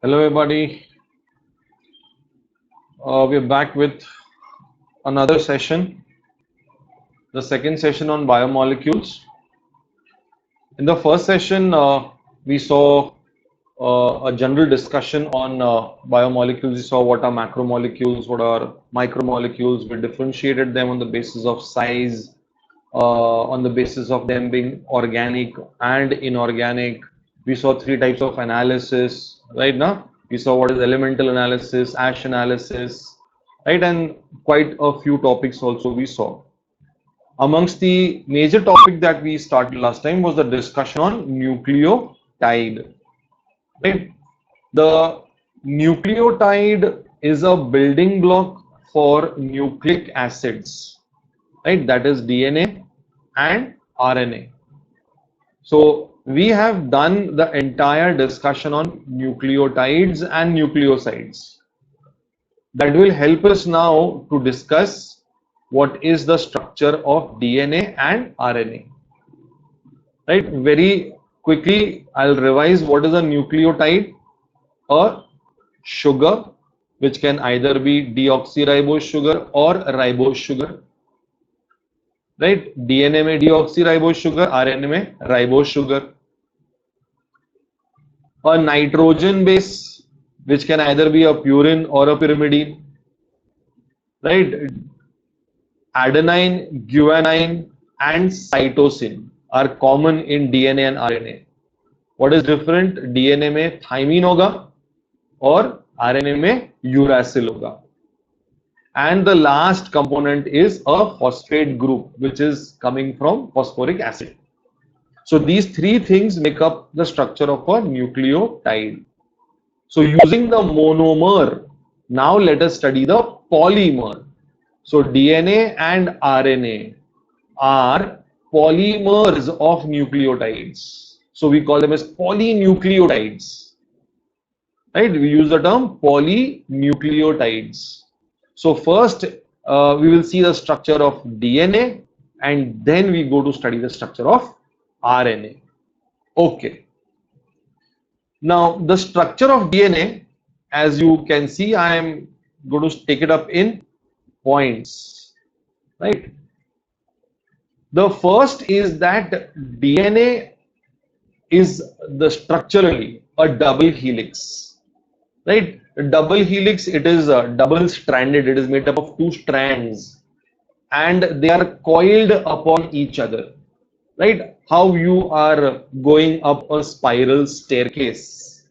Hello, everybody. We're back with another session, the second session on biomolecules. In the first session, we saw a general discussion on biomolecules. We saw what are macromolecules, what are micromolecules. We differentiated them on the basis of size, on the basis of them being organic and inorganic. We saw three types of analysis, right now. We saw what is elemental analysis, ash analysis, right, and quite a few topics also we saw. Amongst the major topic that we started last time was the discussion on nucleotide, right? The nucleotide is a building block for nucleic acids, right? That is DNA and RNA. So we have done the entire discussion on nucleotides and nucleosides. That will help us now to discuss what is the structure of DNA and RNA. Right? Very quickly, I'll revise what is a nucleotide. A sugar, which can either be deoxyribose sugar or ribose sugar. Right? DNA में deoxyribose sugar, RNA में ribose sugar. A nitrogen base, which can either be a purine or a pyrimidine, right? Adenine, guanine, and cytosine are common in DNA and RNA. What is different? DNA में thymine होगा और RNA में uracil होगा. And the last component is a phosphate group, which is coming from phosphoric acid. So these three things make up the structure of a nucleotide. So using the monomer, now let us study the polymer. So DNA and RNA are polymers of nucleotides. So we call them as polynucleotides. Right? We use the term polynucleotides. So first we will see the structure of DNA and then we go to study the structure of RNA. Okay. Now the structure of DNA, as you can see, I am going to take it up in points, right? The first is that DNA is the structurally a double helix, right? A double helix, it is double stranded, it is made up of two strands and they are coiled upon each other, right? How you are going up a spiral staircase,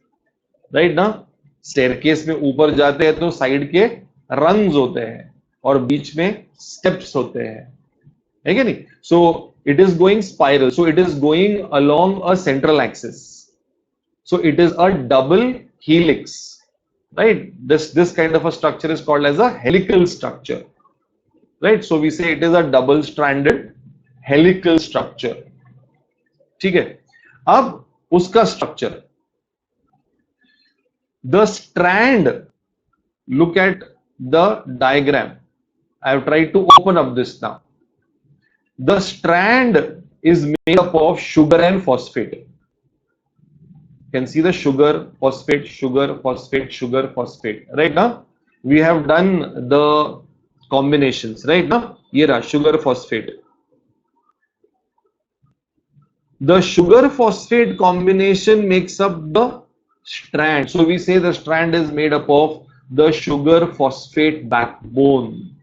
right? ना staircase में ऊपर जाते हैं तो side के rungs होते हैं और बीच में steps होते हैं, है क्या नहीं? So it is going spiral, so it is going along a central axis, so it is a double helix, right? This kind of a structure is called as a helical structure, right? So we say it is a double stranded helical structure. ठीक है, अब उसका structure, the strand, look at the diagram. I have tried to open up this now. The strand is made up of sugar and phosphate. You can see the sugar, phosphate, sugar, phosphate, sugar, phosphate. Right now, we have done the combinations. Right now, here sugar, phosphate. The sugar phosphate combination makes up the strand. So we say the strand is made up of the sugar phosphate backbone.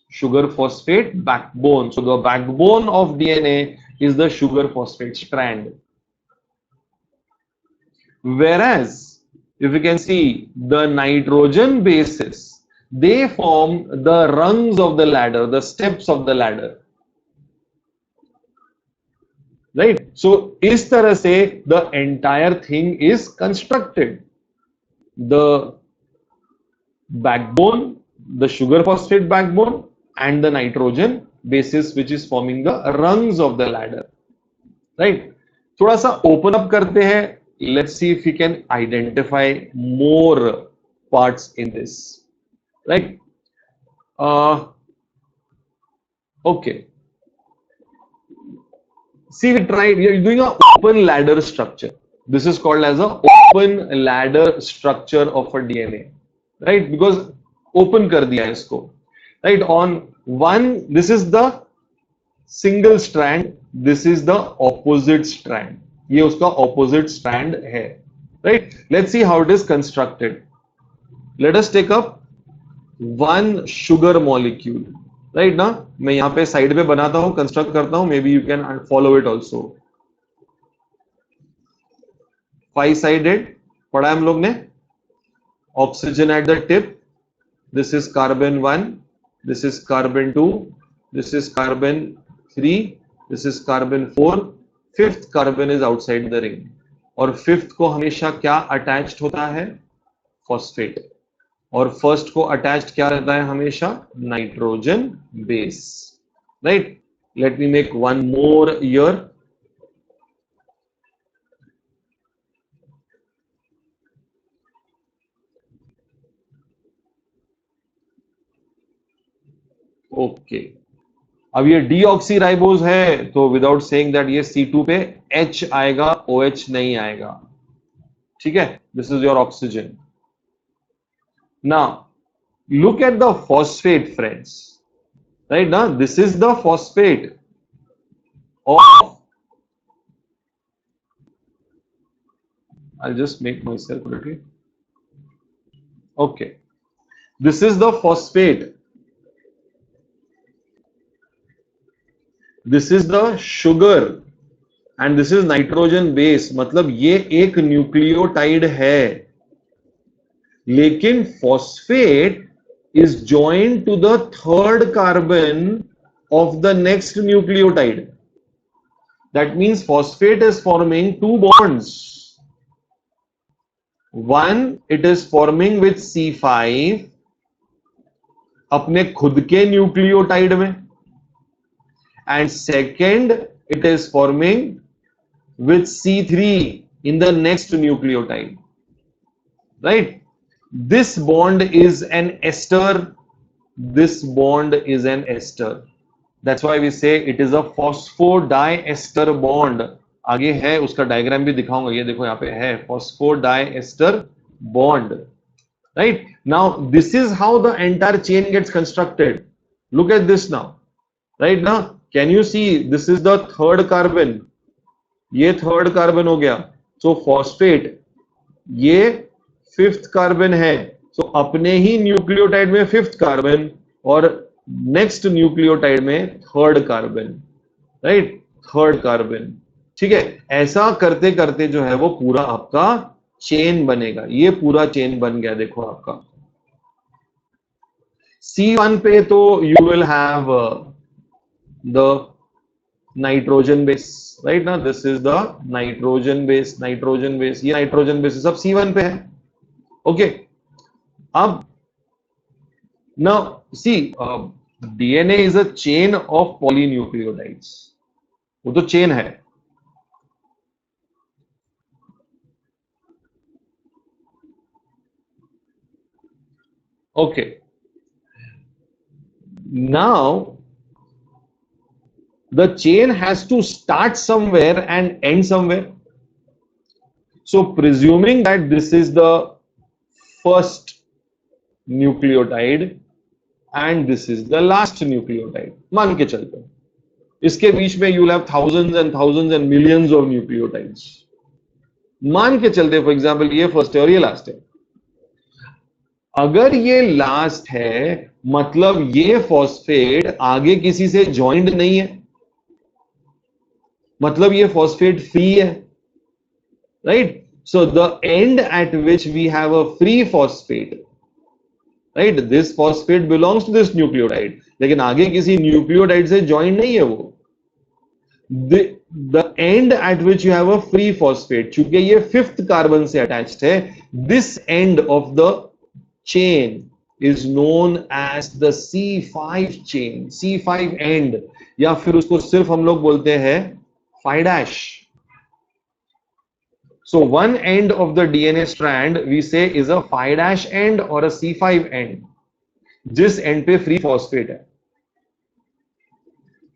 Sugar phosphate backbone. So the backbone of DNA is the sugar phosphate strand. Whereas if you can see the nitrogen bases, they form the rungs of the ladder, the steps of the ladder. Right? So इस तरह से the entire thing is constructed. The backbone, the sugar phosphate backbone, and the nitrogen basis, which is forming the rungs of the ladder. Right? थोड़ा सा open up करते हैं. Let's see if we can identify more parts in this. Right? Okay. See, we are doing an open ladder structure. This is called as a open ladder structure of a DNA, right? Because open कर दिया है इसको, right? On one, this is the single strand, this is the opposite strand. ये उसका opposite strand है, right? Let's see how it is constructed. Let us take up one sugar molecule, right? ना मैं यहाँ पे साइड पे बनाता हूँ, कंस्ट्रक्ट करता हूँ, may be you can follow it also. 5-sided पढ़ा हम लोग ने. Oxygen at the tip, this is carbon 1, this is carbon 2, this is carbon 3, this is carbon 4, fifth carbon is outside the ring. और fifth को हमेशा क्या attached होता है? फॉस्फेट. और फर्स्ट को अटैच्ड क्या रहता है हमेशा? Nitrogen base, right? Let me make one more year. Okay, अब ये डीऑक्सीराइबोज है तो विदाउट सेइंग दैट ये C2 पे H आएगा, OH नहीं आएगा. ठीक है, this is your oxygen. Now look at the phosphate friends, right? ना this is the phosphate of, I'll just make myself ready. Okay, this is the phosphate. This is the sugar and this is nitrogen base. मतलब ये एक nucleotide है, लेकिन phosphate is joined to the third carbon of the next nucleotide. That means phosphate is forming two bonds. One, it is forming with C5 अपने खुद के nucleotide में, and second, it is forming with C3 in the next nucleotide, right? This bond is an ester. This bond is an ester. That's why we say it is a phosphodiester bond. आगे है, उसका diagram भी दिखाऊंगा. ये देखो यहाँ पे है phosphodiester bond, right? Now this is how the entire chain gets constructed. Look at this now, right? Now can you see this is the third carbon, ये थर्ड कार्बन हो गया. सो फॉस्फेट ये फिफ्थ कार्बन है, सो अपने ही nucleotide में fifth carbon और next nucleotide में third carbon, right? Third carbon. ठीक है, ऐसा करते करते जो है वो पूरा आपका चेन बनेगा. ये पूरा चेन बन गया. देखो आपका C1 पे तो you will have the nitrogen base, right? Now this is the nitrogen base. ये nitrogen base सब C1 पे है. Okay, अब now see, DNA is a chain of polynucleotides. वो तो चेन है. Okay, now the chain has to start somewhere and end somewhere. So presuming that this is the first nucleotide and this is the last nucleotide, मान के चलते हैं इसके बीच में you will have thousands and millions of nucleotides. मान के चलते for example ये first है और ये last है. अगर ये लास्ट है मतलब ये फॉस्फेट आगे किसी से ज्वाइंट नहीं है, मतलब ये फॉस्फेट फ्री है, right? So the end at which we have a free phosphate, right? This phosphate belongs to this nucleotide, लेकिन आगे किसी न्यूक्लियोटाइड से ज्वाइंट नहीं है वो. The end at which you have a free phosphate, चूंकि ये फिफ्थ कार्बन से अटैच्ड है, this end of the chain is known as the C5 chain. C5 end, या फिर उसको सिर्फ हम लोग बोलते हैं phi dash. So one end of the DNA strand we say is a phi dash end or a C5 end, जिस end पे free phosphate है.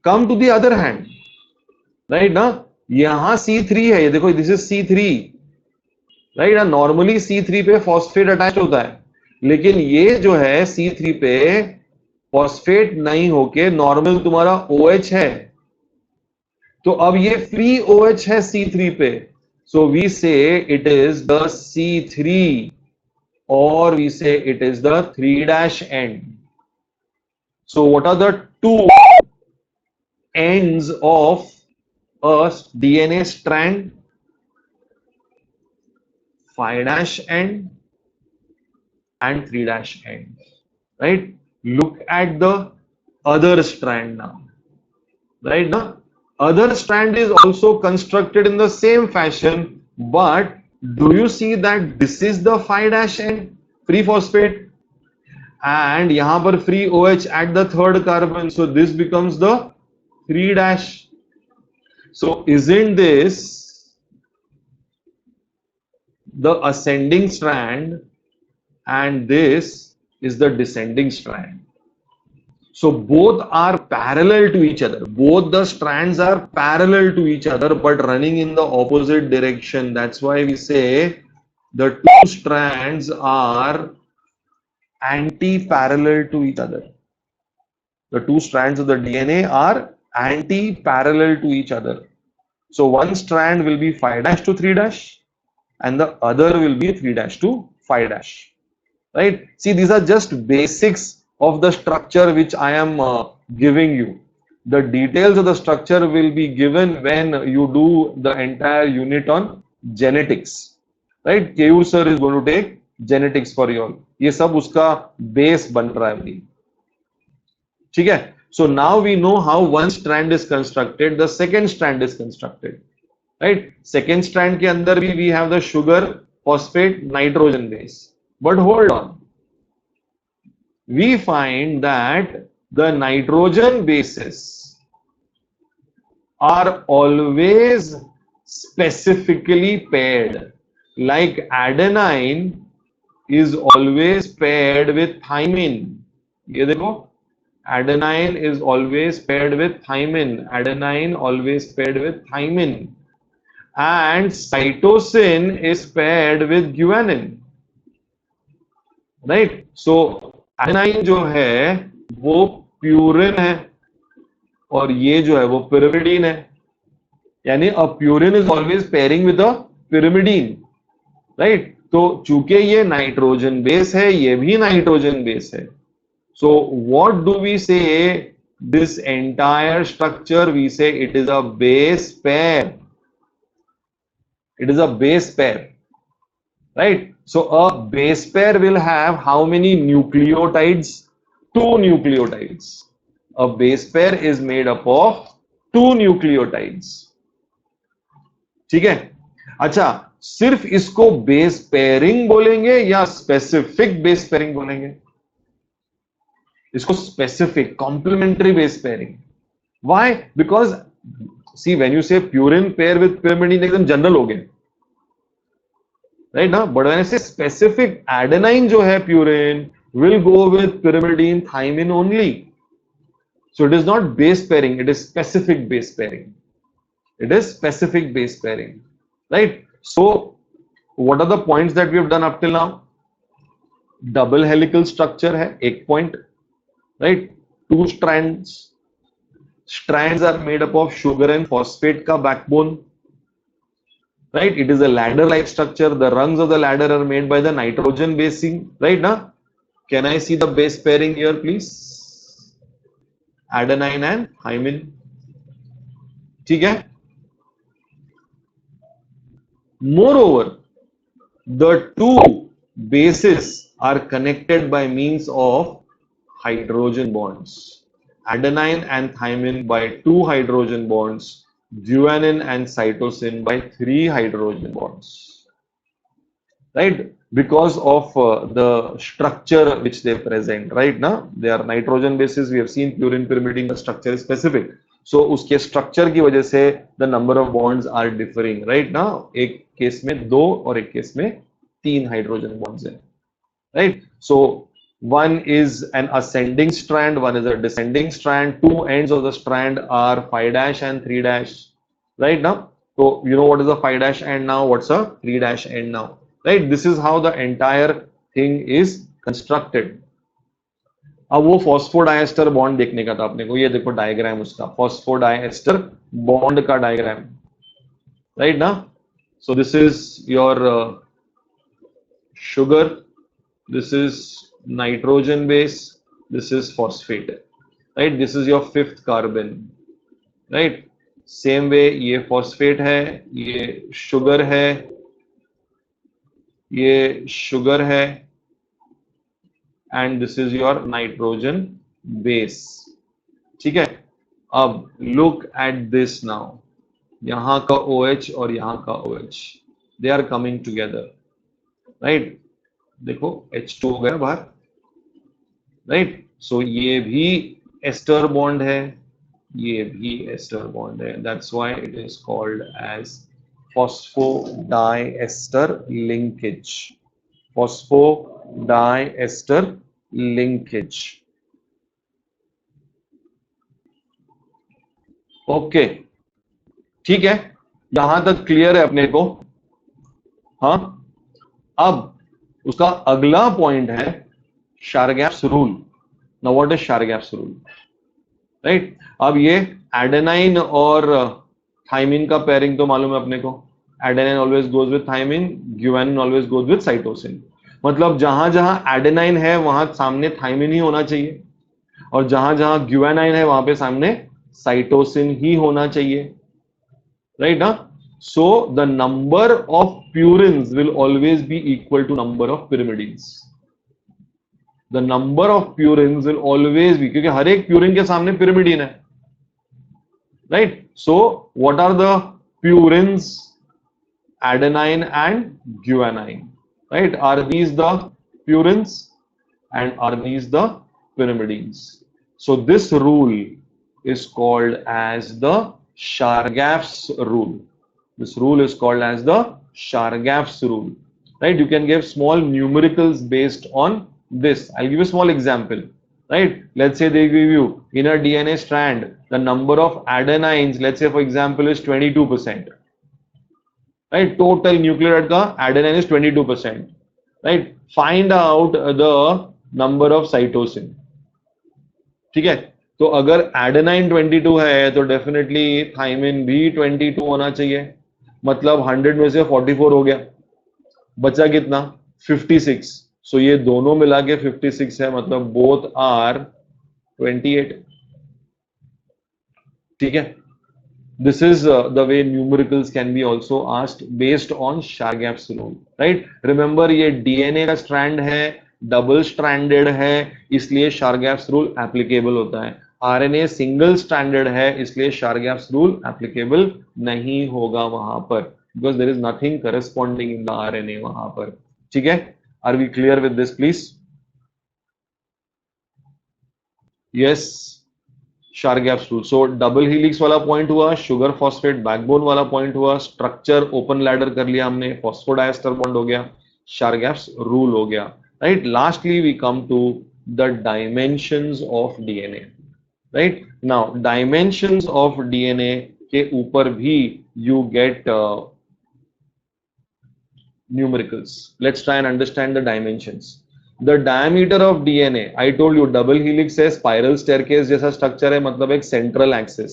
Come to the other hand, right? ना यहां C3 है, ये देखो, this is C3, right. Normally C3 पे phosphate attach होता है, लेकिन ये जो है C3 पे फॉस्फेट नहीं होके नॉर्मल तुम्हारा OH है, तो अब ये फ्री OH है C3 पे, सो वी से it is the C3 or we say it is the 3' end. So what are the two ends of a DNA strand? 5' end and 3' end, right? Look at the other strand now, right? Now, other strand is also constructed in the same fashion, but do you see that this is the 5' end, free phosphate, and यहाँ पर free OH at the third carbon, so this becomes the 3'. So isn't this the ascending strand and this is the descending strand? So both are parallel to each other. Both the strands are parallel to each other but running in the opposite direction. That's why we say the two strands are anti-parallel to each other. The two strands of the DNA are anti-parallel to each other. So one strand will be 5' to 3' and the other will be 3' to 5'. Right? See, these are just basics of the structure which I am giving you. The details of the structure will be given when you do the entire unit on genetics. Right? Keyur sir is going to take genetics for you all. ये सब उसका base बन रहा है भाई. ठीक है? So now we know how one strand is constructed, the second strand is constructed, right? Second strand के अंदर भी we have the sugar, phosphate, nitrogen base. But hold on, we find that the nitrogen bases are always specifically paired. Like adenine is always paired with thymine. ये देखो, adenine is always paired with thymine. Adenine always paired with thymine. And cytosine is paired with guanine. Right? So adenine जो है वो purine है और ये जो है वो pyrimidine है. यानी a purine is always pairing with a pyrimidine. Right? तो चूंकि ये नाइट्रोजन बेस है, ये भी नाइट्रोजन बेस है. So what do we say? This entire structure, we say it is a base pair. It is a base pair, right? So a base pair will have how many nucleotides? 2 nucleotides. A base pair is made up of 2 nucleotides. ठीक है? अच्छा, सिर्फ इसको base pairing बोलेंगे या specific base pairing बोलेंगे? इसको specific complementary base pairing. Why? Because see, when you say purine pair with pyrimidine, एकदम जनरल हो गया, right ना? But when I say specific, adenine जो है purine will go with pyrimidine, thymine only. So it is not base pairing; it is specific base pairing. It is specific base pairing, right? So what are the points that we have done up till now? Double helical structure है, एक point. Right, 2 strands. Strands are made up of sugar and phosphate का backbone. Right, it is a ladder-like structure. The rungs of the ladder are made by the nitrogen basing. Right now, can I see the base pairing here, please? Adenine and thymine. ठीक है? Moreover, the two bases are connected by means of hydrogen bonds. Adenine and thymine by 2 hydrogen bonds, guanine and cytosine by 3 hydrogen bonds. Right? Because of the structure which they present. Right now, they are nitrogen bases. We have seen purine, pyrimidine, the structure is specific. So उसके structure की वजह से the number of bonds are differing. Right now, एक case में 2 और एक case में 3 hydrogen bonds हैं. Right? So one is an ascending strand, one is a descending strand. 2 ends of the strand are 5' and 3'. Right now, so you know what is a 5' end now, what's a 3' end now. Right? This is how the entire thing is constructed. अब वो phosphodiester bond देखने का था अपने को. ये देखो diagram उसका, फॉस्फोडाइएस्टर बॉन्ड का डायग्राम, राइट ना? सो this is your sugar, this is nitrogen base, this is phosphate, right? This is your fifth carbon, right? Same way ये phosphate है, ये sugar है, ये sugar है, and this is your nitrogen base. ठीक है? अब look at this now. यहाँ का OH और यहाँ का OH, they are coming together, right? देखो H2 हो गया बाहर, राइट? सो ये भी एस्टर बॉन्ड है, ये भी एस्टर बॉन्ड है. That's why it is called as phosphodiester linkage. Phosphodiester linkage. Okay, ठीक है, यहां तक क्लियर है अपने को? हाँ. अब उसका अगला पॉइंट है Chargaff's rule. Now what is Chargaff's rule, right? अब ये एडेनाइन और थाइमिन का पेयरिंग तो मालूम है अपने को. Adenine always goes with thymine, guanine always goes with cytosine. मतलब जहां जहां एडेनाइन है वहां सामने थाइमिन ही होना चाहिए, और जहां जहां ग्यूएनाइन है वहां पे सामने साइटोसिन ही होना चाहिए, राइट ना? So the number of purines will always be equal to number of pyrimidines. The number of purines will always be, क्योंकि हर एक प्यूरिन के सामने pyrimidine है, right? So what are the purines? Adenine and guanine, right? Are these the purines and are these the pyrimidines? So this rule is called as the Chargaff's rule. This rule is called as the Chargaff's rule, right? You can give small numericals based on this. I'll give you a small example, right? Let's say they give you in a DNA strand, the number of adenines, let's say for example, is 22%, right? Total nucleotide ka adenine is 22%, right? Find out the number of cytosine. ठीक है? तो अगर adenine 22 है तो definitely thymine भी 22 होना चाहिए. मतलब 100 में से 44 हो गया, बचा कितना? 56. सो ये दोनों मिला के 56 है, मतलब बोथ आर 28. ठीक है? This is the way numericals can be also asked based on Chargaff's rule, right? Remember ये DNA का strand है, डबल स्ट्रैंडेड है, इसलिए Chargaff's rule applicable होता है. RNA सिंगल स्ट्रैंडेड है, इसलिए Chargaff's rule applicable नहीं होगा वहां पर, because there is nothing corresponding in the RNA वहां पर. ठीक है? Are we clear with this, please? Yes. Chargaff's rule. So double helix वाला पॉइंट हुआ, शुगर फॉस्फेट बैकबोन वाला पॉइंट हुआ, स्ट्रक्चर ओपन लैडर कर लिया हमने, फॉस्फोडाइएस्टर बॉन्ड हो गया, Chargaff's रूल हो गया, right? Lastly we come to the dimensions of DNA, right? Now dimensions of DNA के ऊपर भी you get numericals. Let's try and understand the dimensions. The diameter of DNA, I told you double helix है, spiral staircase जैसा structure है, मतलब एक central axis,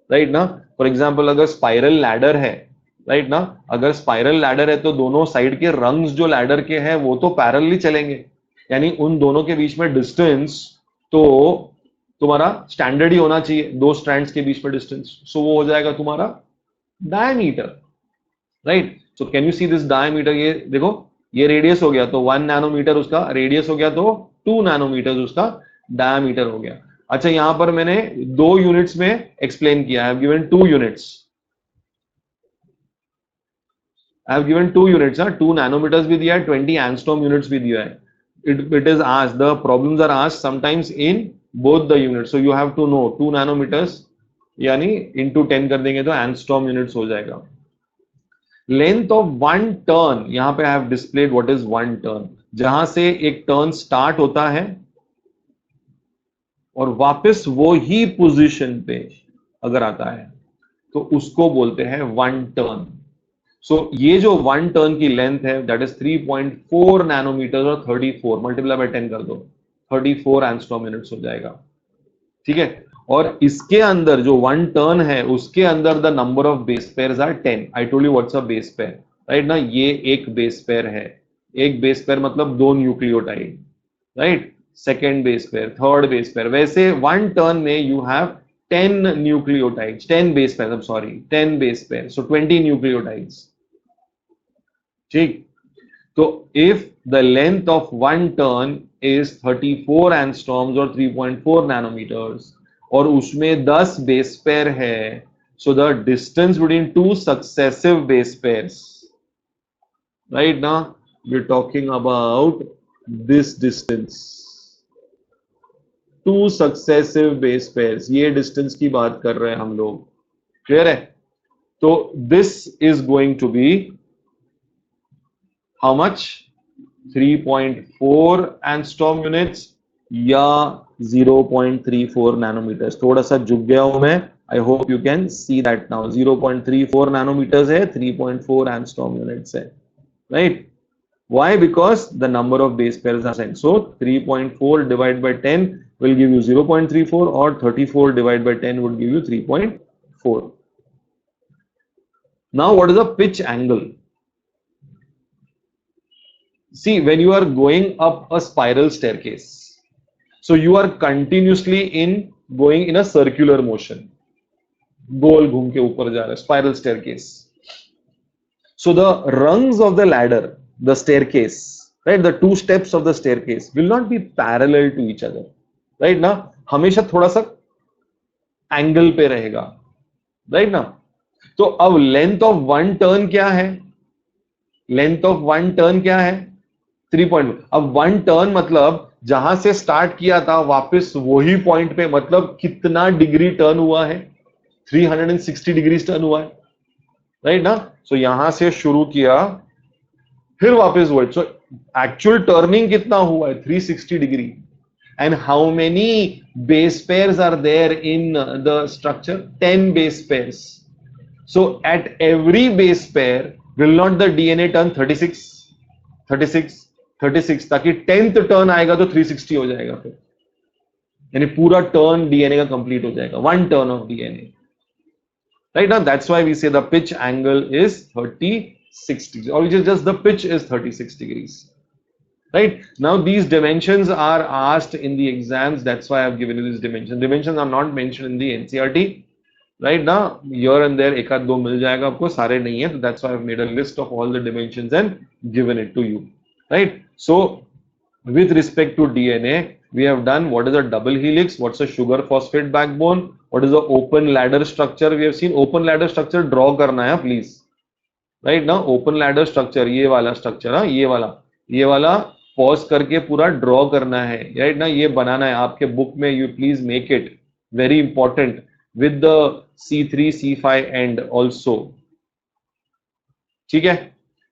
right ना? For example अगर स्पाइरल लैडर है, राइट ना? अगर स्पाइरल लैडर है तो दोनों साइड के रंग्स जो लैडर के हैं वो तो पैरेलली चलेंगे, यानी उन दोनों के बीच में डिस्टेंस तो तुम्हारा स्टैंडर्ड ही होना चाहिए, दो स्ट्रैंड्स के बीच में डिस्टेंस. सो वो हो जाएगा तुम्हारा diameter, right? So can you see this diameter? ये देखो, ये रेडियस हो गया तो 1 नैनोमीटर उसका रेडियस हो गया, तो 2 नैनोमीटर उसका डायमीटर हो गया. अच्छा, यहां पर मैंने 2 यूनिट्स में एक्सप्लेन किया. I have given 2 units. I have given 2 units. 2 nanometres भी दिया है, 20 एंगस्ट्रॉम यूनिट्स भी दिया है. It is asked, the problems are asked sometimes in both the units, so you have to know 2 nanometres यानी into 10 कर देंगे तो एंगस्ट्रॉम यूनिट्स हो जाएगा. लेंथ ऑफ वन टर्न, यहां पे I have displayed what is one turn. जहां से एक टर्न स्टार्ट होता है और वापस वो ही पोजीशन पे अगर आता है तो उसको बोलते हैं वन टर्न. सो ये जो 1 टर्न की लेंथ है दैट इज 3.4 नैनोमीटर और 34 मल्टीप्लाई बाय 10 कर दो, 34 एंगस्ट्रॉम यूनिट्स हो जाएगा। ठीक है, और इसके अंदर जो 1 टर्न है उसके अंदर the number of base pairs are 10। I told you what's a base pair, right ना, ये एक बेस पेयर है। एक बेस पेयर मतलब 2 nucleotide, right, second base pair, third base pair. वैसे 1 टर्न में you have 10 nucleotides, 10 base pairs, I'm sorry, 10 base pairs, so 20 nucleotides। ठीक, तो if the length of one turn is 34 angstroms or 3.4 nanometers और उसमें 10 base pair है, so the distance between two successive base pairs, right now we're talking about this distance, two successive base pairs, ये distance की बात कर रहे हैं हम लोग, क्लियर है? तो this is going to be how much, 3.4 angstrom units या 0.34 नैनोमीटर्स। थोड़ा सा झुक गया हूं मैं, I hope you can see that now. 0.34 nanometres है, 3.4 एंगस्ट्रॉम यूनिट्स है, right? Why? Because the number of base pairs are same. So 3.4 divided by 10 will give you 0.34 or 34 divided by 10 would give you 3.4. Now what is the pitch angle? See, when you are going up a spiral staircase, so you are continuously going in a circular motion. गोल घूम के ऊपर जा रहा है, spiral staircase. So the rungs of the ladder, the staircase, right, the two steps of the staircase will not be parallel to each other, right ना, हमेशा थोड़ा सा एंगल पे रहेगा, right ना। तो अब लेंथ ऑफ 1 टर्न क्या है? लेंथ ऑफ 1 टर्न क्या है? 3. अब 1 टर्न मतलब जहां से स्टार्ट किया था वापस वही पॉइंट पे, मतलब कितना डिग्री टर्न हुआ है? 360 डिग्री टर्न हुआ है, राइट ना। सो यहां से शुरू किया, फिर वापस वही, सो एक्चुअल टर्निंग कितना हुआ है? 360 degree. And how many base pairs are there in the structure? 10 base pairs. So at every base pair will not the DNA turn 36 36 36, ताकि 10th टर्न आएगा तो 360 हो जाएगा, फिर यानी पूरा टर्न डीएनए का कंप्लीट हो जाएगा, 1 turn off DNA, right now. That's why we say the pitch angle is 36 degrees, or which is just the pitch is 36 degrees, right? Now these dimensions are asked in the exams, that's why I've given you these dimensions are not mentioned in the NCERT, right now, here and there एक आध दो मिल जाएगा आपको, सारे नहीं है, तो that's why I've made a list of all the dimensions and given it to you, right? So with respect to DNA, we have done what is a double helix, what's a sugar phosphate backbone, what is the open ladder structure. We have seen open ladder structure, draw करना है please, right now, open ladder structure, ये वाला structure, हाँ, ये वाला pause करके पूरा draw करना है, right ना, ये बनाना है आपके book में, you please make it very important with the C3 C5 end also, ठीक है,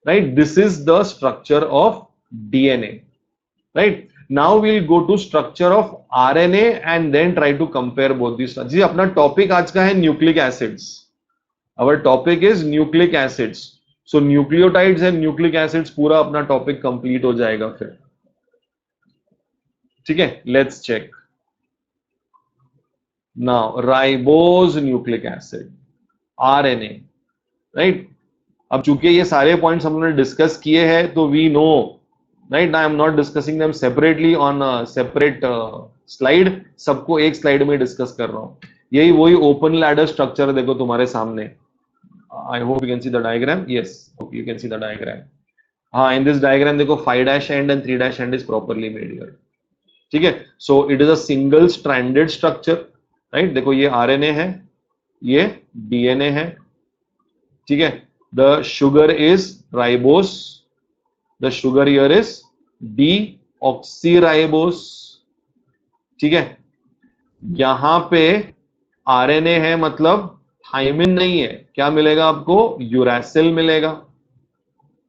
right? This is the structure of DNA, right? Now we'll go to structure of RNA and then try to compare both these. जी, अपना topic आज का है nucleic acids. Our topic is nucleic acids. So nucleotides and nucleic acids पूरा अपना topic complete हो जाएगा फिर, ठीक है। Let's check now, ribose nucleic acid, RNA, right. अब चूंकि ये सारे पॉइंट्स हमने डिस्कस किए हैं तो we know, right, I am not discussing them separately on separate slide, सबको एक स्लाइड में डिस्कस कर रहा हूं। यही वही ओपन लैडर स्ट्रक्चर देखो तुम्हारे सामने, आई hope you can see the diagram, yes you can see the diagram. हाँ, इन दिस डायग्राम देखो 5' and and 3' and is properly made here, ठीक है। So it is a single stranded structure, right. देखो ये RNA है, ये DNA है, ठीक है। The sugar is ribose, the sugar here is deoxyribose, ठीक है। यहां पे RNA है मतलब थाइमिन नहीं है, क्या मिलेगा आपको? यूरासिल मिलेगा,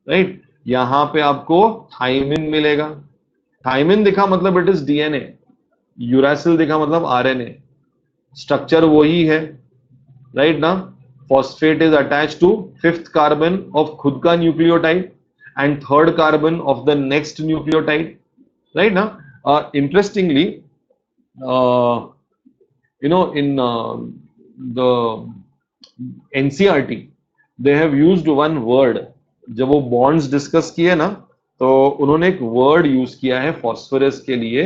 राइट। यहां पे आपको थाइमिन मिलेगा, थाइमिन दिखा मतलब इट इज DNA, यूरासिल दिखा मतलब RNA, स्ट्रक्चर वही है, राइट ना। phosphate is attached to fifth carbon of खुद का nucleotide and third carbon of the next nucleotide, right? Now, interestingly, in the NCERT, they have used one word. जब वो bonds discuss किए ना, तो उन्होंने एक word use किया है phosphorus के लिए.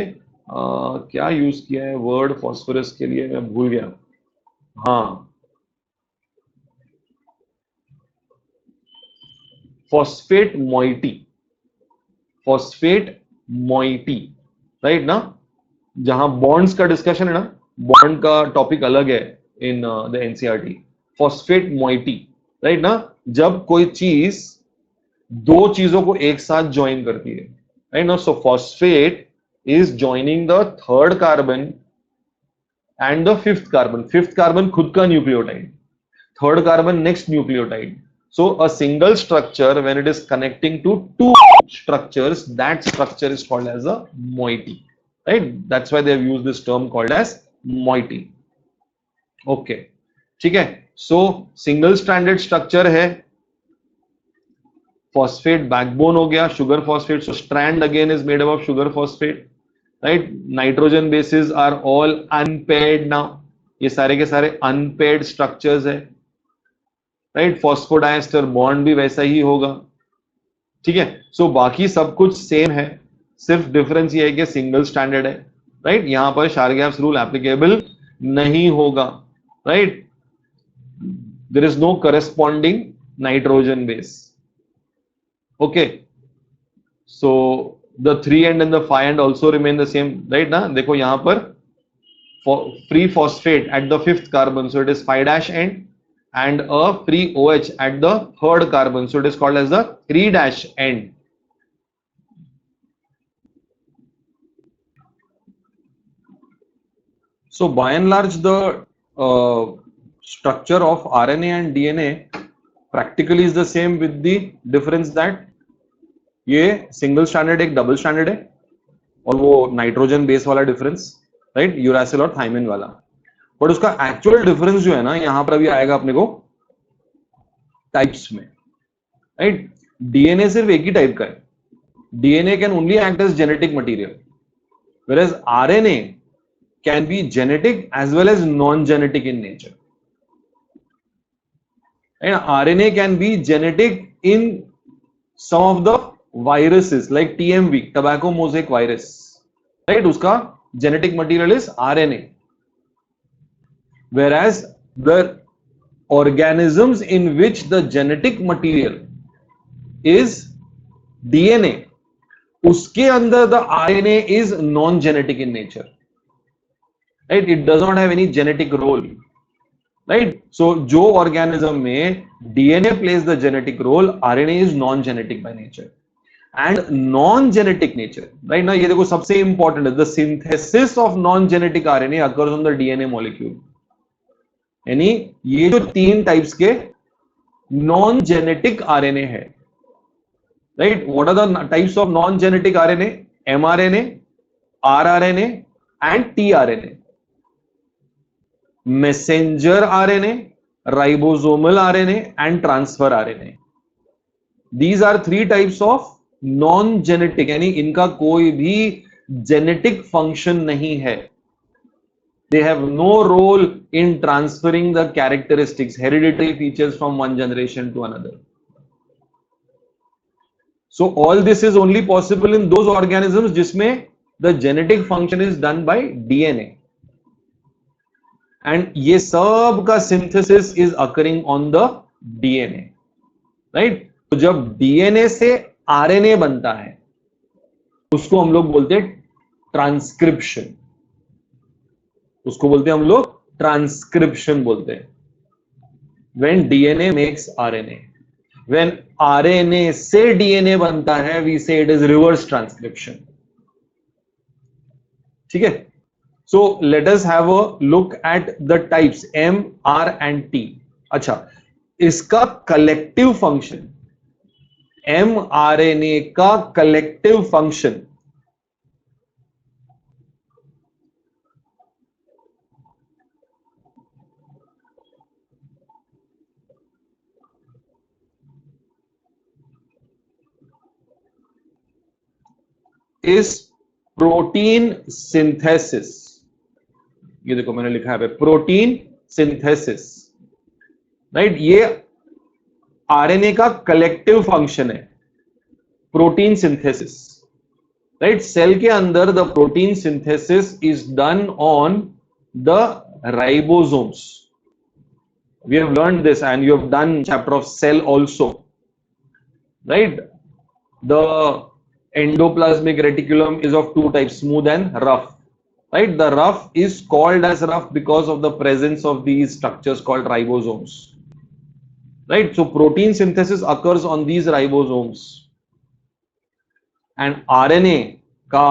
क्या use किया है word phosphorus के लिए, मैं भूल गया. हाँ, phosphate moiety, right ना? जहां bonds का discussion है ना, bond का topic अलग है in the NCERT. phosphate moiety, right ना? जब कोई चीज दो चीजों को एक साथ ज्वाइन करती है, right ना? So phosphate is joining the third carbon and the fifth carbon. Fifth carbon खुद का nucleotide, third carbon next nucleotide. So a single structure, when it is connecting to two structures, that structure is called as a moiety, right? That's why they have used this term called as moiety. Okay, ठीक है. So single stranded structure है, phosphate backbone हो गया, sugar phosphate. So strand again is made up of sugar phosphate, right? Nitrogen bases are all unpaired now. ये सारे के सारे unpaired structures है, राइट. फॉस्फोडाइस्टर बॉन्ड भी वैसा ही होगा, ठीक है. सो बाकी सब कुछ सेम है, सिर्फ डिफरेंस ये है कि सिंगल स्टैंडर्ड है, राइट. यहां पर शारगैप्स रूल एप्लीकेबल नहीं होगा, right. There is no corresponding nitrogen base. Okay, so the 3 end and the 5 end also remain the same, right ना. देखो यहां पर free phosphate at the fifth carbon, so it is 5' end, and a free OH at the third carbon, so it is called as the 3' end. So by and large, the structure of RNA and DNA practically is the same, with the difference that ये single stranded एक double stranded है, और वो nitrogen base वाला difference, right, uracil और thymine वाला. But उसका actual difference जो है ना, यहां पर अभी आएगा अपने को टाइप्स में, राइट. डीएनए सिर्फ एक ही टाइप का है. DNA can only act as genetic material, whereas RNA can be genetic as well as non-genetic in nature. And RNA can be genetic in some of the viruses like TMV, tobacco mosaic virus, right? उसका genetic material is RNA, whereas the organisms in which the genetic material is DNA, उसके अंदर the RNA is non-genetic in nature, right? It does not have any genetic role, right? So जो organism में DNA plays the genetic role, RNA is non-genetic by nature. And non-genetic nature, right? ना ये देखो सबसे important है, the synthesis of non-genetic RNA occurs on the DNA molecule. यानी ये जो 3 टाइप्स के non-genetic RNA है, right? What are the types of non-genetic RNA? mRNA, rRNA and tRNA. Messenger RNA, ribosomal RNA and transfer RNA. These are 3 types of non-genetic, यानी इनका कोई भी genetic function नहीं है. They have no role in transferring the characteristics, hereditary features from one generation to another. So all this is only possible in those organisms जिसमें the genetic function is done by DNA. And ये सब का synthesis is occurring on the DNA, right? तो जब DNA से RNA बनता है, उसको हम लोग बोलते हैं ट्रांसक्रिप्शन. उसको बोलते हैं हम लोग ट्रांसक्रिप्शन बोलते हैं. When DNA makes RNA, when RNA से DNA बनता है, we say it is reverse transcription. ठीक है. So let us have a look at the types M, R and T. अच्छा, इसका कलेक्टिव फंक्शन, mRNA का collective function, is protein synthesis. ये देखो मैंने लिखा है प्रोटीन सिंथेसिस, राइट? ये आरएनए का कलेक्टिव फंक्शन है, प्रोटीन सिंथेसिस, राइट? सेल के अंदर the protein synthesis is done on the ribosomes. We have learned this and you have done chapter of cell also, right? The endoplasmic reticulum is of two types, smooth and rough, right? The rough is called as rough because of the presence of these structures called ribosomes, right? So protein synthesis occurs on these ribosomes and RNA ka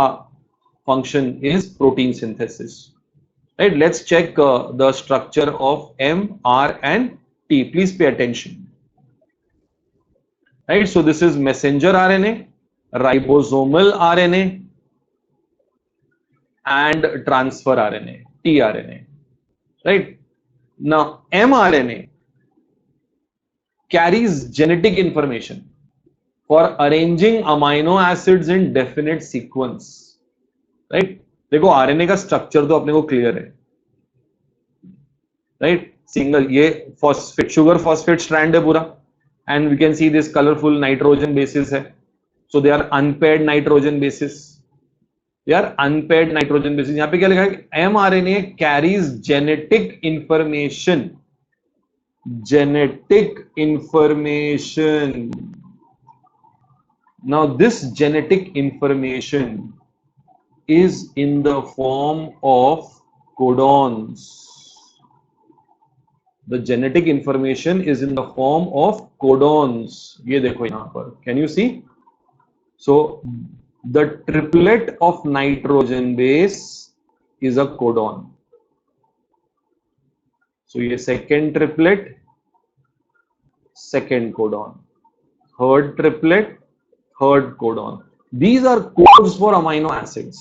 function is protein synthesis. Right, let's check the structure of M, R and T. Please pay attention. Right, so this is messenger RNA, ribosomal RNA and transfer RNA, tRNA. Right, now mRNA carries genetic information for arranging amino acids in definite sequence. Right, देखो RNA का structure तो अपने को clear है, right? Single ये phosphate, sugar phosphate strand है पूरा, and we can see this colourful nitrogen bases है. So they are unpaired nitrogen bases, they are unpaired nitrogen bases. यहां पे क्या लिखा है? MRNA carries genetic information, genetic information. Now this genetic information is in the form of codons. The genetic information is in the form of codons. ये देखो यहाँ पर, can you see? So the triplet of nitrogen base is a codon. So ये second triplet, second codon, third triplet, third codon. These are codes for amino acids.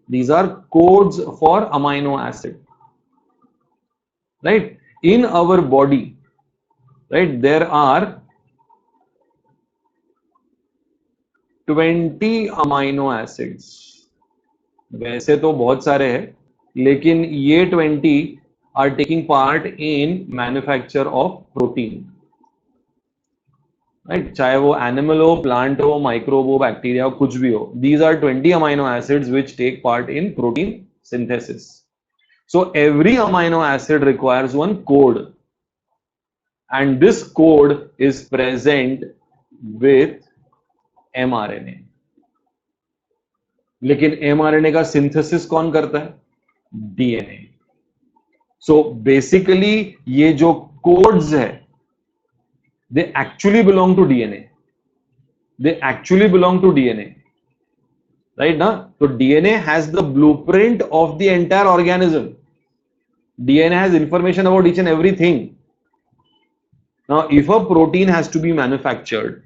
These are codes for amino acid. Right? In our body, right, there are 20 amino acids. वैसे तो बहुत सारे हैं, लेकिन ये 20 are taking part in manufacture of protein. Right, चाहे वो animal हो, प्लांट हो, माइक्रोब हो, बैक्टीरिया हो, कुछ भी हो. These are 20 amino acids which take part in protein synthesis. So every amino acid requires one code and this code is present with mRNA. लेकिन एमआरएनए का सिंथेसिस कौन करता है? डीएनए. सो बेसिकली ये जो कोड्स है, they actually belong to DNA. They actually belong to DNA, right? Now, so DNA has the blueprint of the entire organism. DNA has information about each and everything. Now, if a protein has to be manufactured,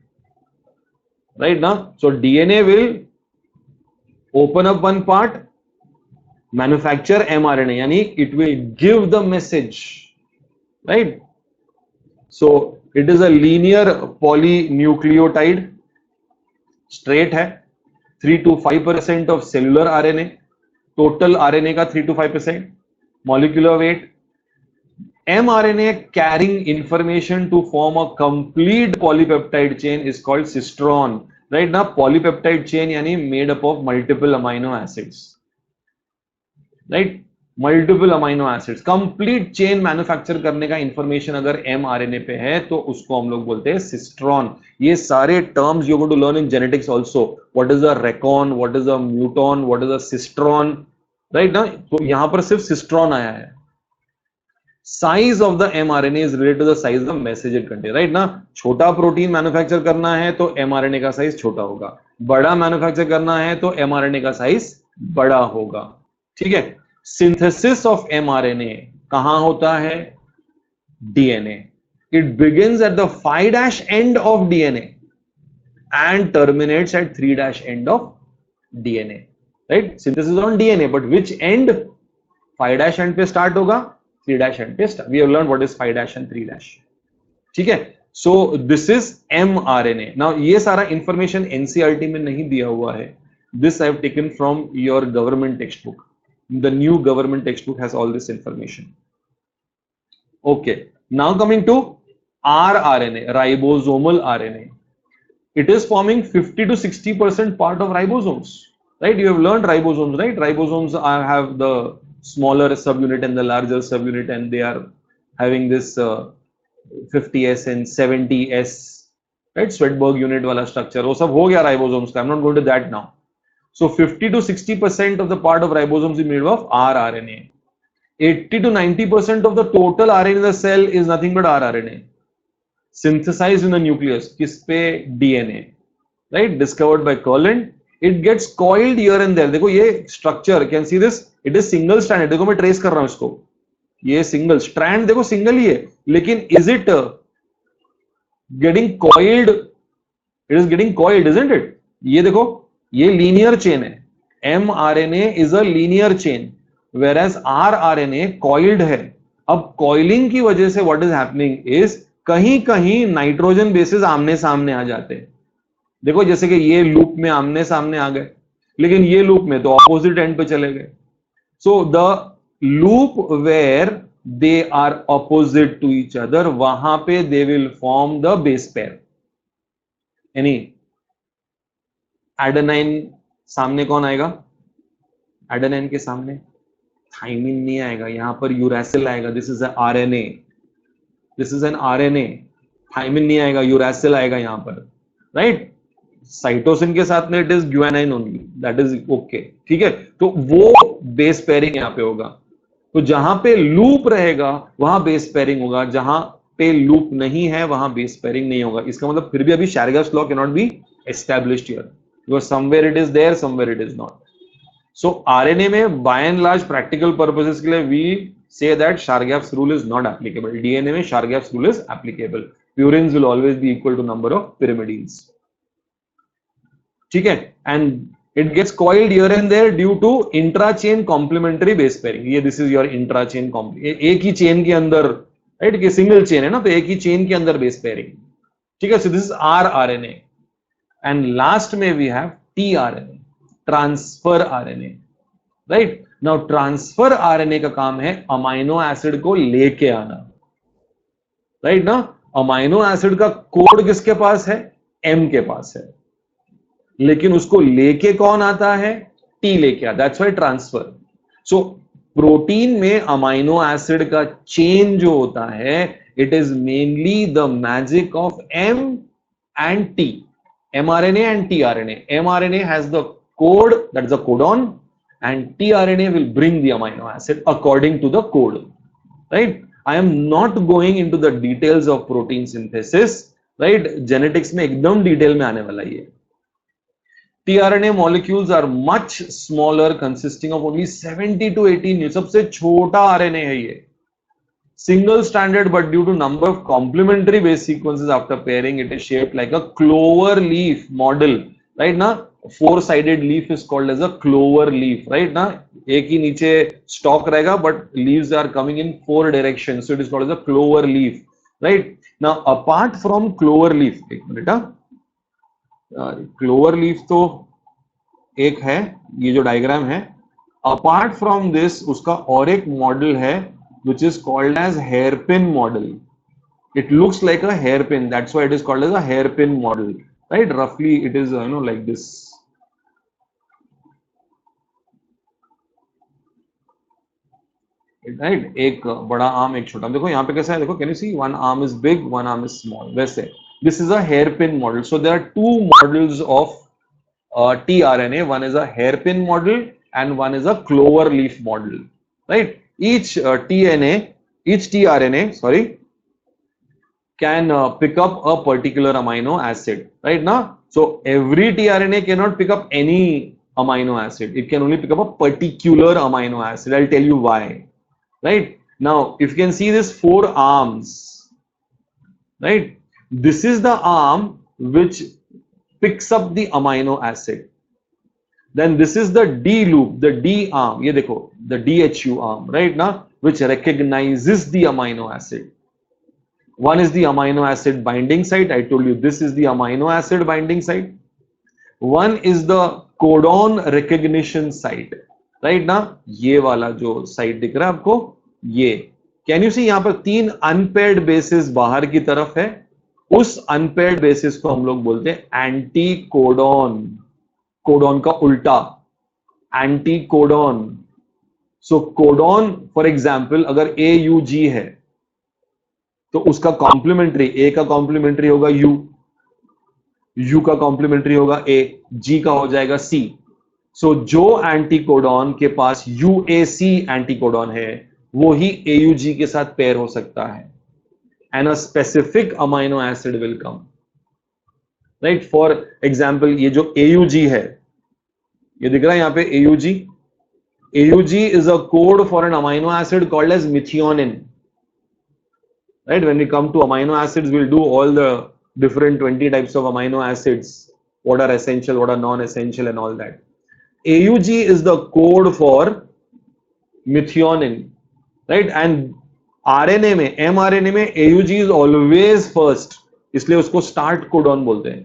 right now, so DNA will open up one part, manufacture mRNA, yani it will give the message, right? So it is a linear polynucleotide, straight है, 3 to 5% of cellular RNA, total RNA का 3 to 5%, molecular weight. mRNA carrying information to form a complete polypeptide chain is called cistron. Right now, polypeptide chain यानी made up of multiple amino acids. Right? Multiple amino acids, complete chain manufacture करने का information अगर mRNA पे है तो उसको हम लोग बोलते हैं सिस्ट्रॉन. ये सारे terms you going to learn in genetics also. What is a recon, what is a muton, what is a cistron, right ना? तो यहां पर सिर्फ सिस्ट्रॉन आया है. Size of the mRNA is related to the size of message it contain, right ना? छोटा protein manufacture करना है तो एमआरएनए का साइज छोटा होगा, बड़ा मैन्युफैक्चर करना है तो एमआरएनए का साइज बड़ा होगा. ठीक है. सिंथेसिस ऑफ एमआरएनए कहां होता है? DNA. It begins at the 5' end of DNA and terminates at 3' end of DNA. Right, synthesis on DNA, but which end? 5' end पे स्टार्ट होगा, 3' एंड पे start. We have learn what is 5' end 3'. ठीक है. So this is mRNA. Now ये सारा information NCERT में नहीं दिया हुआ है, This I have taken from your government textbook. The new government textbook has all this information. Okay, now coming to rRNA, ribosomal RNA. It is forming 50 to 60% part of ribosomes, right? You have learned ribosomes, right? Ribosomes have the smaller subunit and the larger subunit, and they are having this 50s and 70s, right? Svedberg unit wala structure. वो सब हो गया ribosomes का. I'm not going to that now. So 50 to 60% of the part of ribosomes is made of rRNA. 80 to 90% of the total RNA in the cell is nothing but rRNA. Synthesized in the nucleus. किस पे? DNA. Right? Discovered by Kurland. It gets coiled here and there. देखो ये structure, can see this? It is single stranded. देखो मैं trace कर रहा हूँ इसको. ये single strand देखो single ही है. लेकिन is it getting coiled? It is getting coiled, isn't it? ये देखो ये linear chain है. mRNA is a linear chain, whereas rRNA coiled है. अब coiling की वजह से what is happening is कहीं कहीं नाइट्रोजन बेसिस आमने सामने आ जाते हैं. देखो जैसे कि ये लूप में आमने सामने आ गए, लेकिन ये लूप में तो ऑपोजिट एंड पे चले गए. So the loop where they are opposite to each other, वहां पे they will form the base pair. यानी एडेनाइन सामने कौन आएगा? एडेनाइन के सामने थाइमिन नहीं आएगा, यहां पर यूरासिल आएगा. This is a RNA. This is an RNA. Thymine नहीं आएगा, यूरासिल आएगा यहां पर, राइट? साइटोसिन के साथ में it is guanine only. That is okay. ठीक है, तो वो बेस पेयरिंग यहां पे होगा. तो जहां पे लूप रहेगा वहां बेस पेयरिंग होगा, जहां पे लूप नहीं है वहां बेस पेयरिंग नहीं होगा. इसका मतलब फिर भी अभी Chargaff's law cannot be established here, because somewhere it is there, somewhere it is not. So RNA में by and large practical purposes के लिए we say that Chargaff's rule is not applicable. DNA में Chargaff's rule is applicable. Purines will always be equal to number of pyrimidines. ठीक है, and it gets coiled here and there due to intra-chain complementary base pairing. ये this is your intra-chain एक ही chain के अंदर, right? कि single chain है ना, तो एक ही chain के अंदर base pairing. ठीक है, so this is rRNA. And last में we have tRNA, transfer RNA, right? Now transfer RNA का काम है अमाइनो एसिड को लेके आना, राइट ना? अमाइनो एसिड का कोड किसके पास है? M के पास है, लेकिन उसको लेके कौन आता है? T लेके आता. That's why transfer. So protein में अमाइनो एसिड का चेन जो होता है, it is mainly the magic of M and T, mRNA and tRNA. mRNA has the code, that is the codon, and tRNA will bring the amino acid according to the code, right? I am not going into the details of protein synthesis, right? Genetics में एकदम detail में आने वाला ये. tRNA molecules are much smaller, consisting of only 70 to 80 सबसे छोटा RNA है ये. Single stranded, but due to number of complementary base sequences after pairing, it is shaped like a clover leaf model, right? ना, four-sided leaf is called as a clover leaf, right? ना, एक ही नीचे stalk रहेगा, but leaves are coming in four directions, so it is called as a clover leaf, right? Now, apart from clover leaf, एक minute, clover leaf तो एक है, ये जो डायग्राम है. अपार्ट फ्रॉम दिस उसका और एक मॉडल है which is called as hairpin model. It looks like a hairpin, that's why it is called as a hairpin model, right? Roughly it is like this, right? एक बड़ा arm एक छोटा. देखो यहाँ पे कैसा है, देखो, can you see one arm is big, one arm is small, वैसे. This is a hairpin model. So there are two models of tRNA. One is a hairpin model and one is a clover leaf model, right? Each tRNA, sorry, can pick up a particular amino acid, right now. So every tRNA cannot pick up any amino acid. It can only pick up a particular amino acid. I'll tell you why, right? Now, if you can see this four arms, right? This is the arm which picks up the amino acid. Then this is the D loop, the D arm. ये देखो, the DHU arm, right now, which recognizes the amino acid. One is the amino acid binding site. I told you this is the amino acid binding site. One is the codon recognition site, right ना, ये वाला जो site दिख रहा है आपको, ये can you see, यहां पर 3 अनपेयर्ड बेसिस बाहर की तरफ है, उस अनपेयर्ड बेसिस को हम लोग बोलते हैं एंटी कोडॉन, कोडॉन का उल्टा, anti codon. So codon for example अगर AUG है तो उसका कॉम्प्लीमेंट्री, ए का कॉम्प्लीमेंट्री होगा यू का कॉम्प्लीमेंट्री होगा ए, जी का हो जाएगा सी। सो जो एंटीकोडॉन के पास UAC एंटीकोडॉन है वो ही AUG के साथ पेयर हो सकता है, and a specific amino acid will come, right. For example ये जो AUG है, ये दिख रहा है यहां पे AUG is a code for an amino acid called as methionine, right? When we come to amino acids, we'll do all the different 20 types of amino acids, what are essential, what are non-essential and all that. AUG is the code for methionine, right? And RNA में, mRNA में AUG is always first, इसलिए उसको start codon बोलते हैं.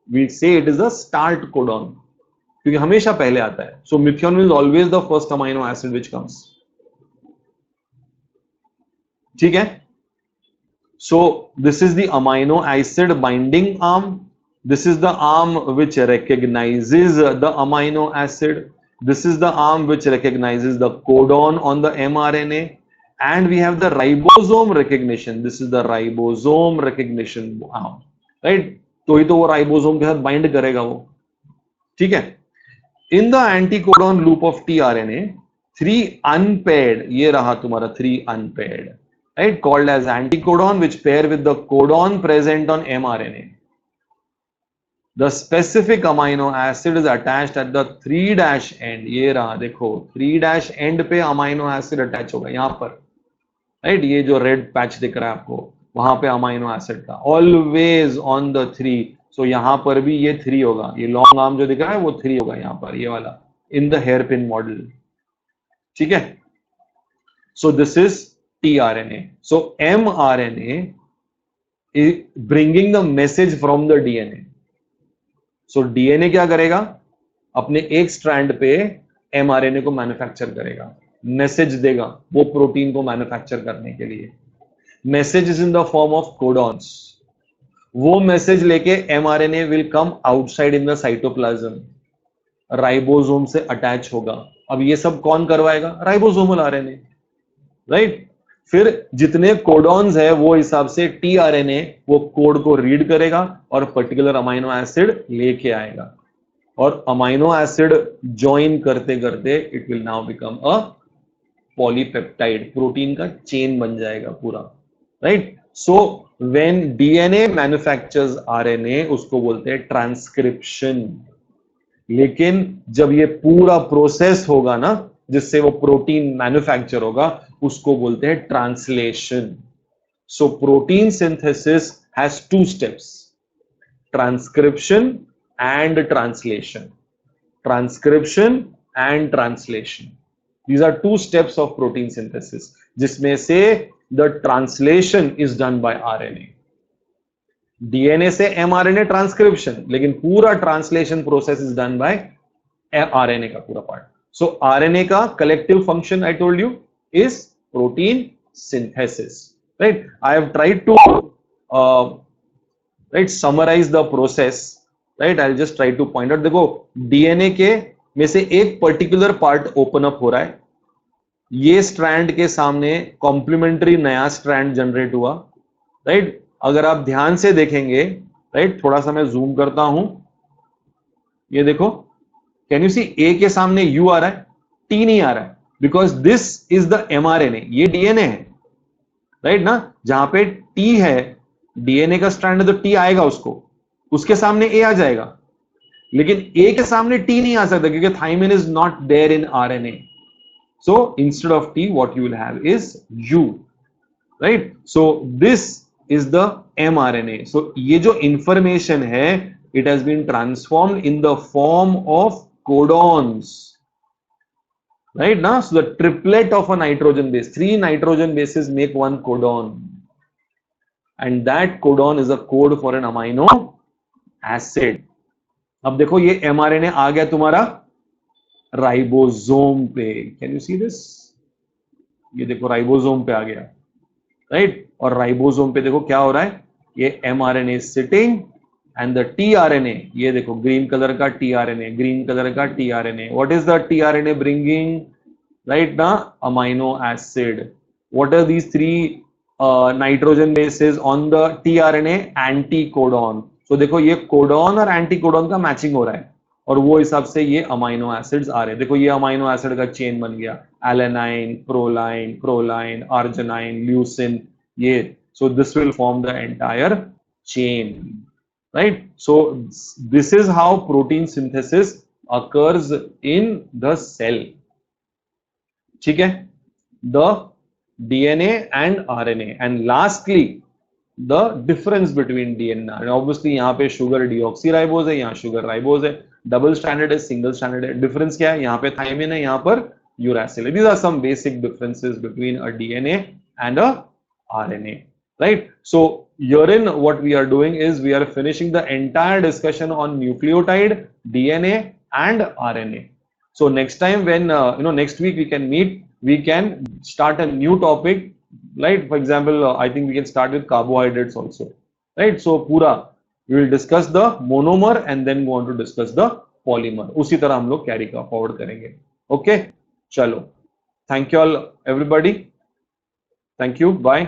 We say it is a start codon, क्योंकि हमेशा पहले आता है. So methionine is always the first amino acid which comes. ठीक है? So this is the amino acid binding arm. This is the arm which recognizes the amino acid. This is the arm which recognizes the codon on the mRNA. And we have the ribosome recognition. This is the ribosome recognition arm. Right? तो ही तो वो ribosome के साथ bind करेगा वो. ठीक है? In the anticodon loop of tRNA, 3 unpaired, ये रहा तुम्हारा 3 unpaired, right, called as anticodon, which pair with the codon present on mRNA. The specific amino acid is attached at the 3' end. ये रहा देखो 3' end पे amino acid attach होगा यहाँ पर, right, ये जो red patch दिख रहा है आपको, वहां पे amino acid था, always on the 3. So यहां पर भी ये 3 होगा, ये लॉन्ग आर्म जो दिख रहा है वो 3 होगा यहां पर, ये वाला in the hairpin model. ठीक है? So this is tRNA. So mRNA is bringing the message from the DNA. So DNA क्या करेगा, अपने एक स्ट्रैंड पे mRNA को मैन्युफैक्चर करेगा, मैसेज देगा वो प्रोटीन को मैन्युफैक्चर करने के लिए. Message is in the form of codons. वो मैसेज लेके mRNA will come outside in the cytoplasm, ribosome से अटैच होगा. अब ये सब कौन करवाएगा? Ribosomal RNA, right. फिर जितने कोडॉन्स है वो हिसाब से tRNA वो कोड को रीड करेगा और पर्टिकुलर अमाइनो एसिड लेके आएगा, और अमाइनो एसिड ज्वाइन करते करते it will now become a polypeptide, protein का चेन बन जाएगा पूरा, right. So when DNA manufactures RNA उसको बोलते हैं ट्रांसक्रिप्शन. लेकिन जब ये पूरा प्रोसेस होगा ना जिससे वो प्रोटीन मैन्युफैक्चर होगा उसको बोलते हैं translation. So protein synthesis has 2 steps, transcription and translation. Transcription and translation, these are 2 steps of protein synthesis, जिसमें से the translation is done by RNA. DNA से mRNA ट्रांसक्रिप्शन, लेकिन पूरा translation process is done by RNA का पूरा part. So RNA का collective function I told you is protein synthesis, right. I have tried to write summarise the process, right. I just try to point out. देखो DNA के में से एक particular part open up हो रहा है, ये स्ट्रैंड के सामने कॉम्प्लीमेंट्री नया स्ट्रैंड जनरेट हुआ, राइट. अगर आप ध्यान से देखेंगे, राइट, थोड़ा सा मैं जूम करता हूं, ये देखो, कैन यू सी ए के सामने यू आ रहा है, टी नहीं आ रहा है, because this is the mRNA, ये DNA है, राइट ना. जहां पे टी है, DNA का स्ट्रैंड है तो टी आएगा, उसके सामने ए आ जाएगा, लेकिन ए के सामने टी नहीं आ सकता क्योंकि thymine is not there in RNA. So instead of T, what you will have is U, right? So this is the mRNA. So ये जो information है, it has been transformed in the form of codons, right? Now, so the triplet of a nitrogen base, 3 nitrogen bases make 1 codon, and that codon is a code for an amino acid. अब देखो ये mRNA आ गया तुम्हारा ribosome पे, can you see this, ये देखो ribosome पे आ गया, राइट। और राइबोसोम पे देखो क्या हो रहा है, ये mRNA sitting and the tRNA, ये देखो ग्रीन कलर का tRNA, ग्रीन कलर का tRNA, what is the tRNA bringing, right now amino acid, what are these three nitrogen bases on the tRNA, anticodon, so देखो ये codon और anticodon का matching हो रहा है और वो हिसाब से ये अमाइनो एसिड्स आ रहे हैं। देखो ये अमाइनो एसिड का चेन बन गया, alanine, proline, proline, arginine, leucine, ये, so this will form the entire chain, right? So this is how protein synthesis occurs in the cell, ठीक है, the DNA and RNA, and lastly the difference between DNA and, obviously यहाँ पे sugar deoxyribose है, यहाँ sugar ribose है, double standard है, single standard है, difference क्या है, यहाँ पे थायमिन है, यहाँ पर यूरासिल है। These are some basic differences between a DNA and a RNA, right? So herein what we are doing is we are finishing the entire discussion on nucleotide, DNA and RNA. So next time when next week we can meet, we can start a new topic, right? For example, I think we can start with carbohydrates also, right? So pura we will discuss the monomer and then go on to discuss the polymer, उसी तरह हम लोग carry का forward करेंगे। Okay, चलो, thank you all everybody, thank you, bye.